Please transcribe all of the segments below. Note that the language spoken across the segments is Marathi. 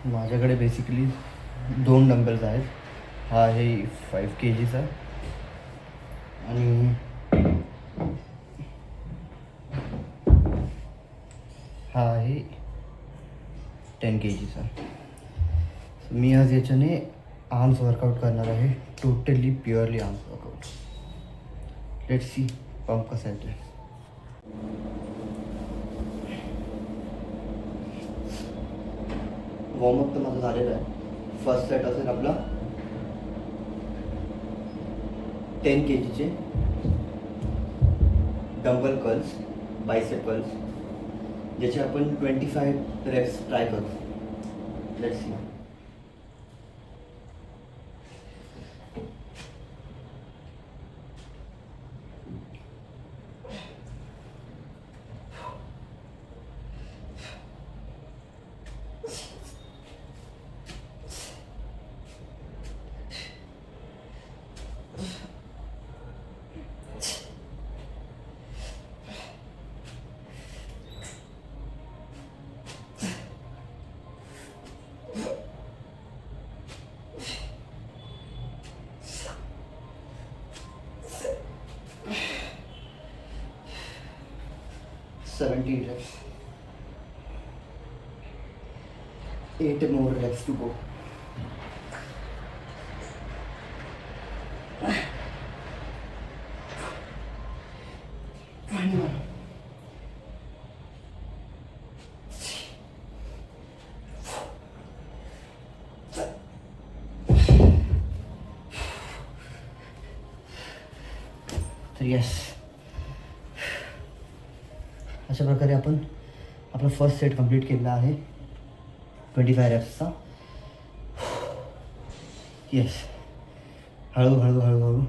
माझ्याकडे बेसिकली 2 डंबेल्स आहेत. हा आहे 5 kgचा आणि हा आहे 10 kgचा. मी आज याच्याने आर्म्स वर्कआउट करणार आहे, totally purely arms workout. Let's see pump कसा येतो. वॉर्मअप तर माझं झालेलं आहे. फर्स्ट सेट असेल आपला 10 kgचे डंबल कर्ल्स, बायसेप कर्ल्स, ज्याचे आपण 25 रेप्स ट्राय करू. Let's see. Seventy reps. 8 more reps to go. One more. तर यस, अशा प्रकारे आपण आपला फर्स्ट सेट कंप्लीट केलेला आहे 25 रेप्सचा. येस, हळूहळू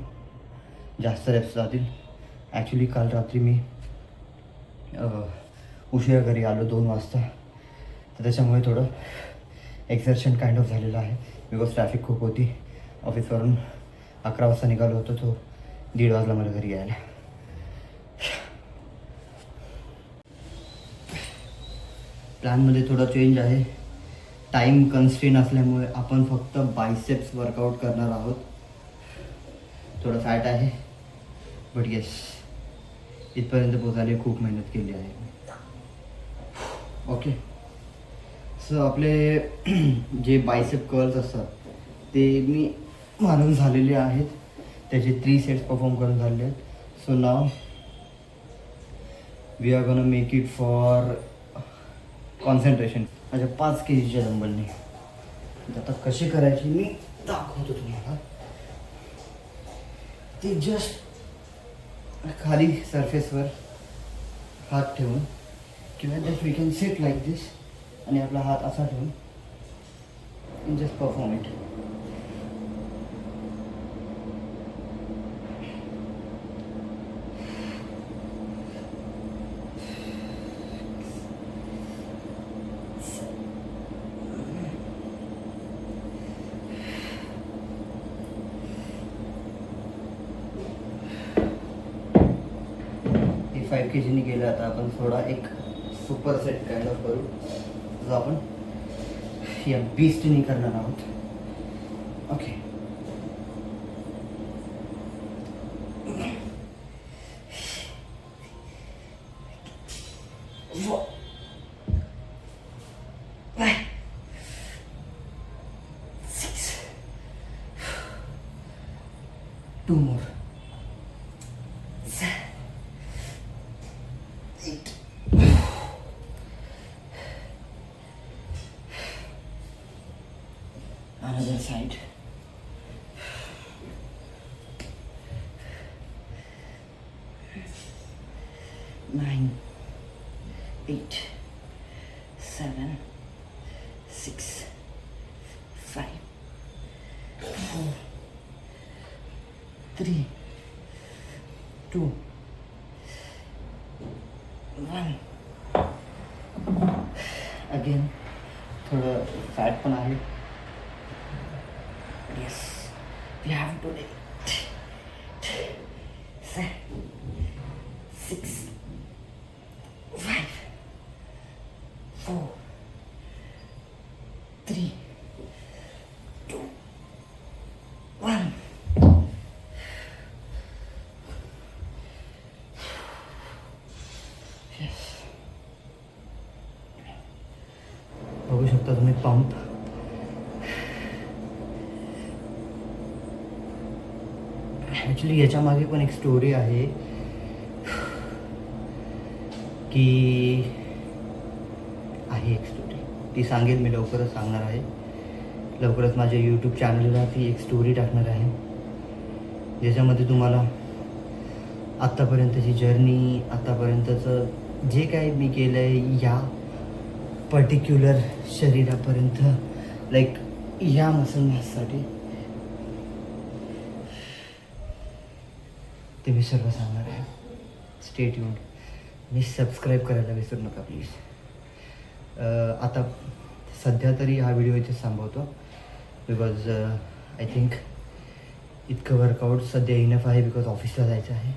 जास्त रेप्स जातील. ॲक्च्युली काल रात्री मी उशिरा घरी आलो 2 वाजता, तर त्याच्यामुळे थोडं एक्झर्शन काइंड ऑफ झालेलं आहे. बिकॉज ट्रॅफिक खूप होती. ऑफिसवरून 11 वाजता निघालो होतो, तो 1:30 वाजला मला घरी यायला. प्लॅनमध्ये थोडा चेंज आहे. टाईम कन्स्ट्रेन असल्यामुळे आपण फक्त बायसेप्स वर्कआउट करणार आहोत. थोडं फॅट आहे, बट येस, इथपर्यंत पोचायला खूप मेहनत केली आहे. ओके, सो आपले जे बायसेप कर्ल्स असतात ते मी मारून झालेले आहेत. त्याचे 3 सेट्स परफॉर्म करून झालेले आहेत. So now we are gonna make it for concentration. माझ्या 5 kgच्या डंबलने आता कशी करायची मी दाखवतो तुम्हाला. ते जस्ट खाली सरफेसवर हात ठेवून किंवा just we can sit like this आणि आपला हात असा ठेवून जस्ट परफॉर्म इट. हे 5 kgनी गेलं. आता आपण थोडा एक सुपर सेट काइंड ऑफ करू, जो आपण या बीस्टनी करणार आहोत. Okay, two more, 8. Another side. 9, 8, 7, 6, 5, 4, 3, 2, 1. Again थोडं फॅट पण आहे. Yes, we have to day 6, 5, 4, 3, बघू शकता तुम्ही पंप. ॲक्च्युली याच्या मागे पण एक स्टोरी आहे की एक स्टोरी ती सांगेल मी, लवकरच सांगणार आहे. लवकरच माझ्या यूट्यूब चॅनलला ती एक स्टोरी टाकणार आहे ज्याच्यामध्ये तुम्हाला आत्तापर्यंतची जर्नी, आत्तापर्यंतचं जे काही मी केलं आहे या पर्टिक्युलर शरीरापर्यंत, लाईक या मसल माससाठी, ते मी सर्व सांगणार आहे. Stay tuned. मी सबस्क्राईब करायला विसरू नका प्लीज. आता सध्या तरी हा व्हिडिओ इथेच थांबवतो बिकॉज आय थिंक इतकं वर्कआउट सध्या इनफ आहे बिकॉज ऑफिसला जायचं आहे.